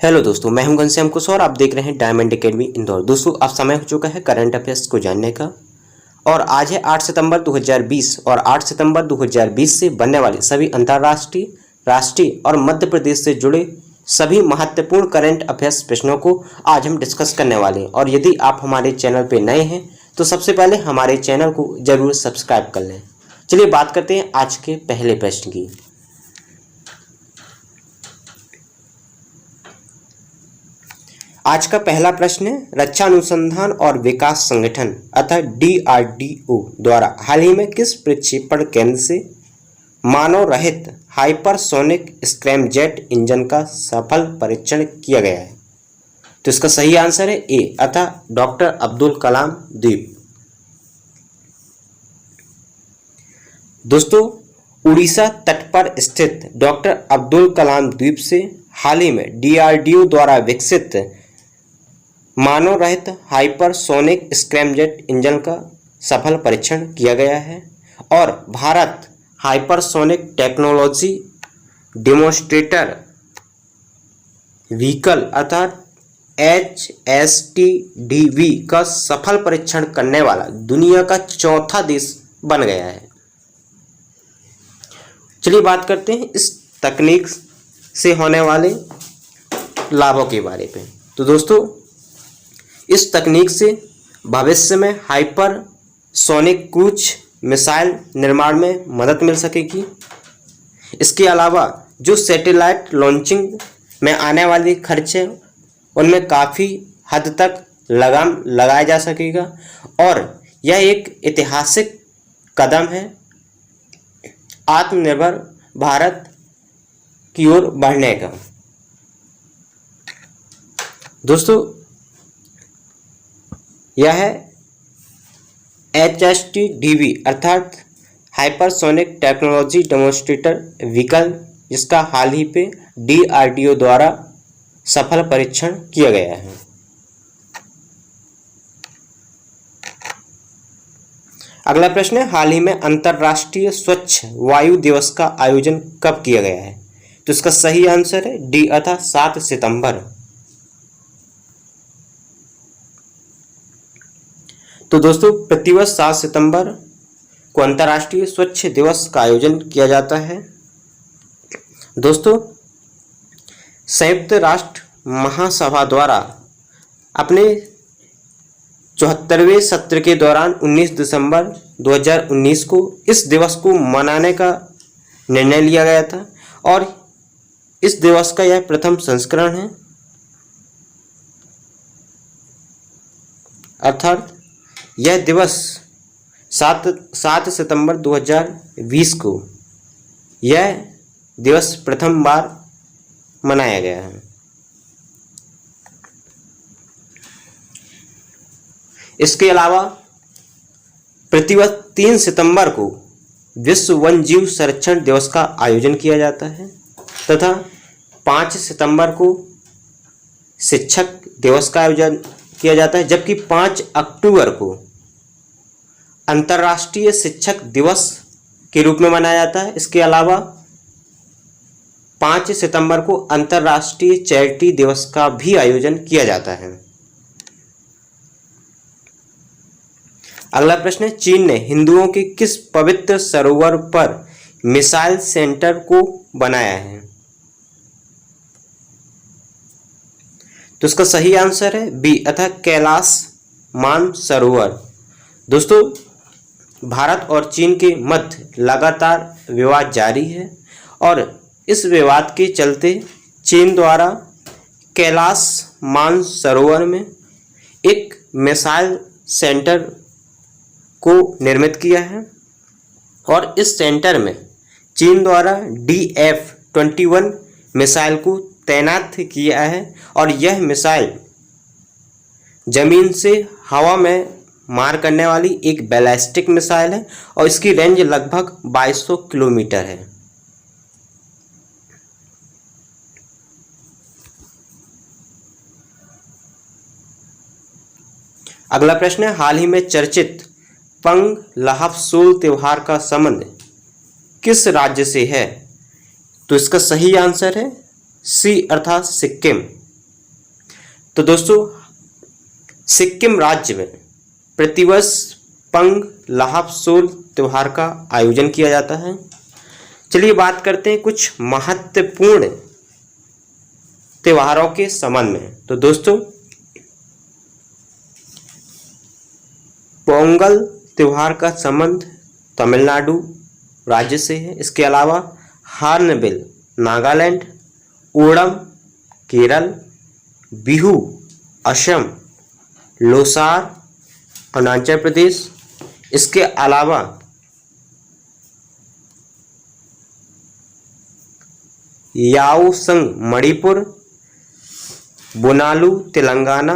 Hello दोस्तों, मैं हूं घनश्याम कुशवाहा और आप देख रहे हैं डायमंड एकेडमी इंदौर। दोस्तों, अब समय हो चुका है करंट अफेयर्स को जानने का और आज है 8 सितंबर 2020 और 8 सितंबर 2020 से बनने वाले सभी अंतर्राष्ट्रीय, राष्ट्रीय और मध्य प्रदेश से जुड़े सभी महत्वपूर्ण करंट अफेयर्स प्रश्नों को आज हम डिस्कस करने वाले हैं। और यदि आप हमारे चैनल पर नए हैं तो सबसे पहले हमारे चैनल को जरूर सब्सक्राइब कर लें। चलिए बात करते हैं आज के पहले प्रश्न की। आज का पहला प्रश्न है, रक्षा अनुसंधान और विकास संगठन अर्थात DRDO द्वारा हाल ही में किस प्रक्षेपण केंद्र से मानव रहित हाइपरसोनिक स्क्रैमजेट इंजन का सफल परीक्षण किया गया है? तो इसका सही आंसर है ए अर्थात डॉक्टर अब्दुल कलाम द्वीप। दोस्तों, उड़ीसा तट पर स्थित डॉक्टर अब्दुल कलाम द्वीप से हाल ही में DRDO द्वारा विकसित मानव रहित हाइपरसोनिक स्क्रैमजेट इंजन का सफल परीक्षण किया गया है और Bharat hypersonic technology demonstrator vehicle अर्थात HSTDV का सफल परीक्षण करने वाला दुनिया का चौथा देश बन गया है। चलिए बात करते हैं इस तकनीक से होने वाले लाभों के बारे में। तो दोस्तों, इस तकनीक से भविष्य में हाइपरसोनिक क्रूज मिसाइल निर्माण में मदद मिल सकेगी। इसके अलावा जो सैटेलाइट लॉन्चिंग में आने वाले खर्च हैं उनमें काफ़ी हद तक लगाम लगाया जा सकेगा और यह एक ऐतिहासिक कदम है आत्मनिर्भर भारत की ओर बढ़ने का। दोस्तों, यह है HSTDV अर्थात हाइपरसोनिक टेक्नोलॉजी डेमोन्स्ट्रेटर व्हीकल, जिसका हाल ही पे DRDO द्वारा सफल परीक्षण किया गया है। अगला प्रश्न है, हाल ही में अंतर्राष्ट्रीय स्वच्छ वायु दिवस का आयोजन कब किया गया है? तो इसका सही आंसर है डी अर्थात 7 सितंबर। तो दोस्तों, प्रतिवर्ष 7 सितंबर को अंतर्राष्ट्रीय स्वच्छ दिवस का आयोजन किया जाता है। दोस्तों, संयुक्त राष्ट्र महासभा द्वारा अपने 74वें सत्र के दौरान 19 दिसंबर 2019 को इस दिवस को मनाने का निर्णय लिया गया था और इस दिवस का यह प्रथम संस्करण है अर्थात यह दिवस 7 सितंबर 2020 को यह दिवस प्रथम बार मनाया गया है। इसके अलावा प्रतिवर्ष 3 सितंबर को विश्व वन्य जीव संरक्षण दिवस का आयोजन किया जाता है तथा 5 सितंबर को शिक्षक दिवस का आयोजन किया जाता है, जबकि 5 अक्टूबर को अंतर्राष्ट्रीय शिक्षक दिवस के रूप में मनाया जाता है। इसके अलावा 5 सितंबर को अंतर्राष्ट्रीय चैरिटी दिवस का भी आयोजन किया जाता है। अगला प्रश्न है, चीन ने हिंदुओं के किस पवित्र सरोवर पर मिसाइल सेंटर को बनाया है? तो इसका सही आंसर है बी अर्थात कैलाश मानसरोवर। दोस्तों, भारत और चीन के मध्य लगातार विवाद जारी है और इस विवाद के चलते चीन द्वारा कैलाश मानसरोवर में एक मिसाइल सेंटर को निर्मित किया है और इस सेंटर में चीन द्वारा DF-21 मिसाइल को तैनात किया है और यह मिसाइल जमीन से हवा में मार करने वाली एक बैलिस्टिक मिसाइल है और इसकी रेंज लगभग 2200 किलोमीटर है। अगला प्रश्न है, हाल ही में चर्चित पंग लहापसोल त्योहार का संबंध किस राज्य से है? तो इसका सही आंसर है सी अर्थात सिक्किम। तो दोस्तों सिक्किम राज्य में प्रतिवर्ष पंग लाहपसोल त्योहार का आयोजन किया जाता है। चलिए बात करते हैं कुछ महत्वपूर्ण त्योहारों के संबंध में। तो दोस्तों पोंगल त्योहार का संबंध तमिलनाडु राज्य से है। इसके अलावा हार्नबिल नागालैंड, ओणम केरल, बिहू असम, लोसार अरुणाचल प्रदेश। इसके अलावा याओसंग मणिपुर, बोनालू तेलंगाना,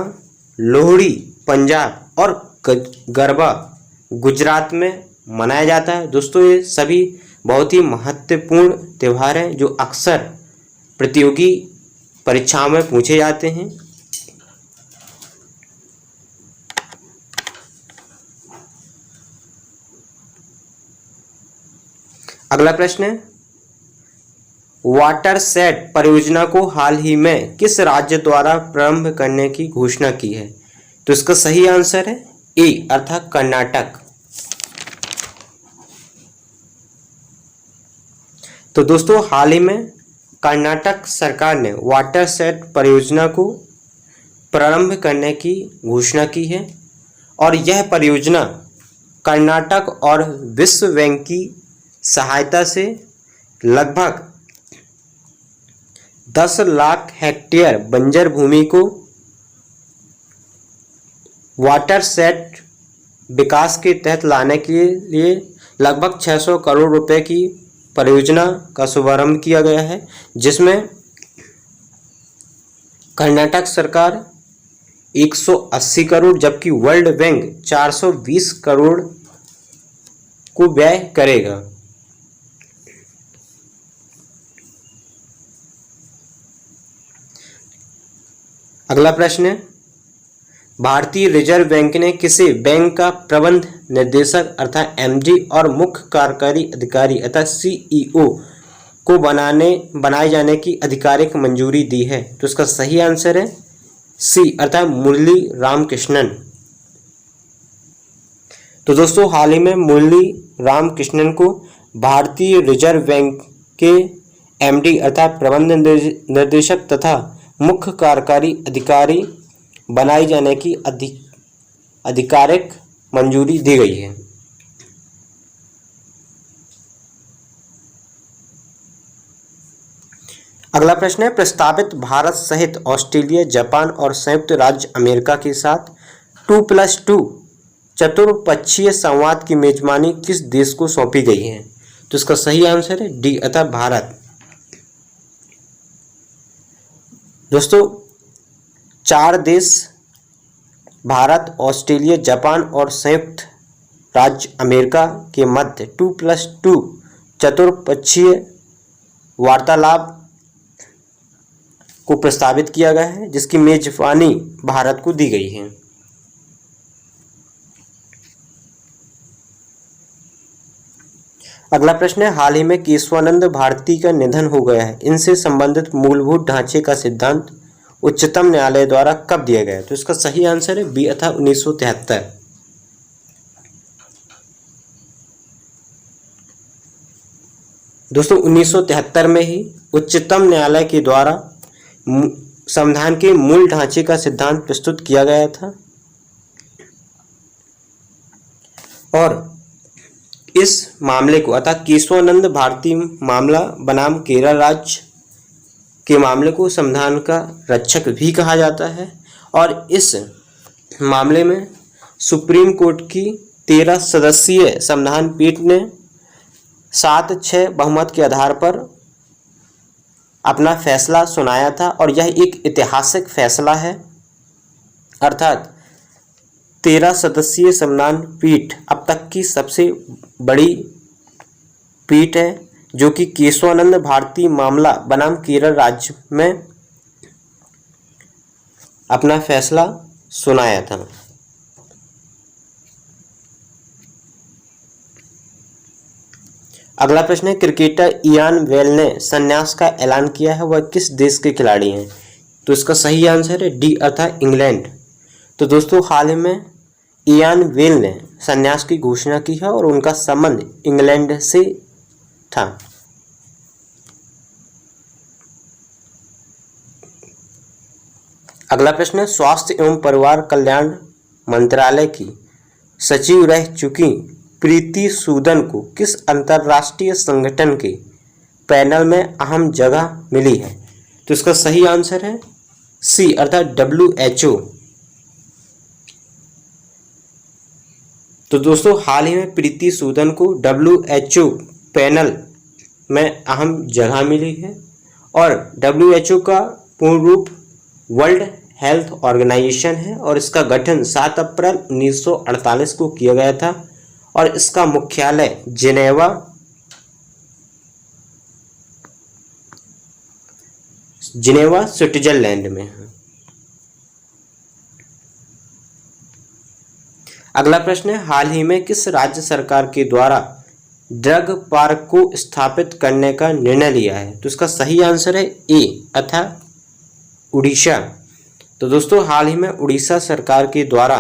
लोहड़ी पंजाब और गरबा गुजरात में मनाया जाता है। दोस्तों ये सभी बहुत ही महत्वपूर्ण त्यौहार हैं जो अक्सर प्रतियोगी परीक्षाओं में पूछे जाते हैं। अगला प्रश्न है, वाटरशेड परियोजना को हाल ही में किस राज्य द्वारा प्रारंभ करने की घोषणा की है? तो इसका सही आंसर है ए अर्थात कर्नाटक। तो दोस्तों हाल ही में कर्नाटक सरकार ने वाटरशेड परियोजना को प्रारंभ करने की घोषणा की है और यह परियोजना कर्नाटक और विश्व बैंक की सहायता से लगभग 10 लाख हेक्टेयर बंजर भूमि को वाटरशेड विकास के तहत लाने के लिए लगभग 600 करोड़ रुपए की परियोजना का शुभारंभ किया गया है, जिसमें कर्नाटक सरकार 180 करोड़ जबकि वर्ल्ड बैंक 420 करोड़ को व्यय करेगा। अगला प्रश्न है, भारतीय रिजर्व बैंक ने किसे बैंक का प्रबंध निर्देशक अर्थात एमडी और मुख्य कार्यकारी अधिकारी अर्थात सीईओ को बनाए जाने की आधिकारिक मंजूरी दी है? तो इसका सही आंसर है सी अर्थात मुरली रामकृष्णन। तो दोस्तों हाल ही में मुरली रामकृष्णन को भारतीय रिजर्व बैंक के एमडी अर्थात प्रबंध निर्देशक तथा मुख्य कार्यकारी अधिकारी बनाए जाने की आधिकारिक मंजूरी दी गई है। अगला प्रश्न है, प्रस्तावित भारत सहित ऑस्ट्रेलिया, जापान और संयुक्त राज्य अमेरिका के साथ 2+2 चतुर्पक्षीय संवाद की मेजबानी किस देश को सौंपी गई है? तो इसका सही आंसर है डी अर्थात भारत। दोस्तों 4 देश भारत, ऑस्ट्रेलिया, जापान और संयुक्त राज्य अमेरिका के मध्य 2+2 चतुर्पक्षीय वार्तालाप को प्रस्तावित किया गया है, जिसकी मेजबानी भारत को दी गई है। अगला प्रश्न है, हाल ही में केशवानंद भारती का निधन हो गया है, इनसे संबंधित मूलभूत ढांचे का सिद्धांत उच्चतम न्यायालय द्वारा कब दिया गया? तो इसका सही आंसर है बी अर्थात 1973। दोस्तों 1973 में ही उच्चतम न्यायालय के द्वारा संविधान के मूल ढांचे का सिद्धांत प्रस्तुत किया गया था और इस मामले को अर्थात केशवानंद भारती मामला बनाम केरल राज्य के मामले को संविधान का रक्षक भी कहा जाता है और इस मामले में सुप्रीम कोर्ट की 13 सदस्यीय संविधान पीठ ने 7-6 बहुमत के आधार पर अपना फैसला सुनाया था और यह एक ऐतिहासिक फैसला है। अर्थात 13 सदस्यीय संविधान पीठ अब तक की सबसे बड़ी पीठ है जो कि केशवानंद भारती मामला बनाम केरल राज्य में अपना फैसला सुनाया था। अगला प्रश्न है, क्रिकेटर इयान बेल ने संन्यास का ऐलान किया है, वह किस देश के खिलाड़ी हैं? तो इसका सही आंसर है डी अर्थात इंग्लैंड। तो दोस्तों हाल ही में इयान वेल ने संन्यास की घोषणा की है और उनका संबंध इंग्लैंड से था। अगला प्रश्न है, स्वास्थ्य एवं परिवार कल्याण मंत्रालय की सचिव रह चुकी प्रीति सूदन को किस अंतर्राष्ट्रीय संगठन के पैनल में अहम जगह मिली है? तो इसका सही आंसर है सी अर्थात WHO। तो दोस्तों हाल ही में प्रीति सूदन को WHO पैनल में अहम जगह मिली है और WHO का पूर्ण रूप वर्ल्ड हेल्थ ऑर्गेनाइजेशन है और इसका गठन 7 अप्रैल 1948 को किया गया था और इसका मुख्यालय जिनेवा स्विट्जरलैंड में है। अगला प्रश्न है, हाल ही में किस राज्य सरकार के द्वारा ड्रग पार्क को स्थापित करने का निर्णय लिया है? तो इसका सही आंसर है ए अर्थात उड़ीसा। तो दोस्तों हाल ही में उड़ीसा सरकार के द्वारा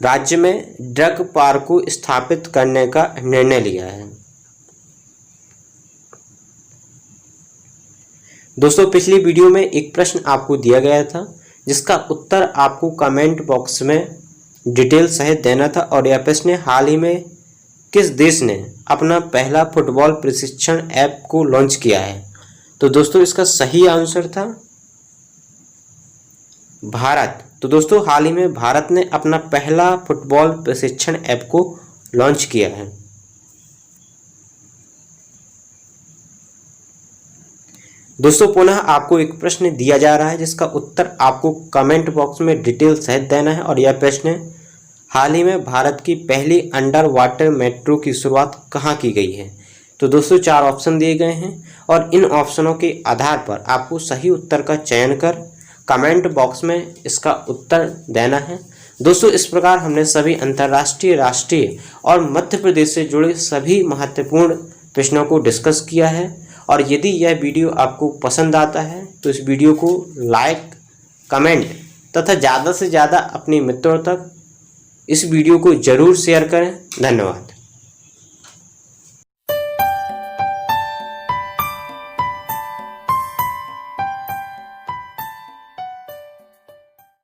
राज्य में ड्रग पार्क को स्थापित करने का निर्णय लिया है। दोस्तों पिछली वीडियो में एक प्रश्न आपको दिया गया था जिसका उत्तर आपको कमेंट बॉक्स में डिटेल सहित देना था और यह प्रश्न हाल ही में किस देश ने अपना पहला फुटबॉल प्रशिक्षण ऐप को लॉन्च किया है? तो दोस्तों इसका सही आंसर था भारत। तो दोस्तों हाल ही में भारत ने अपना पहला फुटबॉल प्रशिक्षण ऐप को लॉन्च किया है। दोस्तों पुनः आपको एक प्रश्न दिया जा रहा है जिसका उत्तर आपको कमेंट बॉक्स में डिटेल सहित देना है और यह प्रश्न है, हाल ही में भारत की पहली अंडर वाटर मेट्रो की शुरुआत कहाँ की गई है? तो दोस्तों 4 ऑप्शन दिए गए हैं और इन ऑप्शनों के आधार पर आपको सही उत्तर का चयन कर कमेंट बॉक्स में इसका उत्तर देना है। दोस्तों इस प्रकार हमने सभी अंतर्राष्ट्रीय, राष्ट्रीय और मध्य प्रदेश से जुड़े सभी महत्वपूर्ण प्रश्नों को डिस्कस किया है और यदि यह वीडियो आपको पसंद आता है तो इस वीडियो को लाइक, कमेंट तथा ज़्यादा से ज़्यादा अपने मित्रों तक इस वीडियो को ज़रूर शेयर करें। धन्यवाद।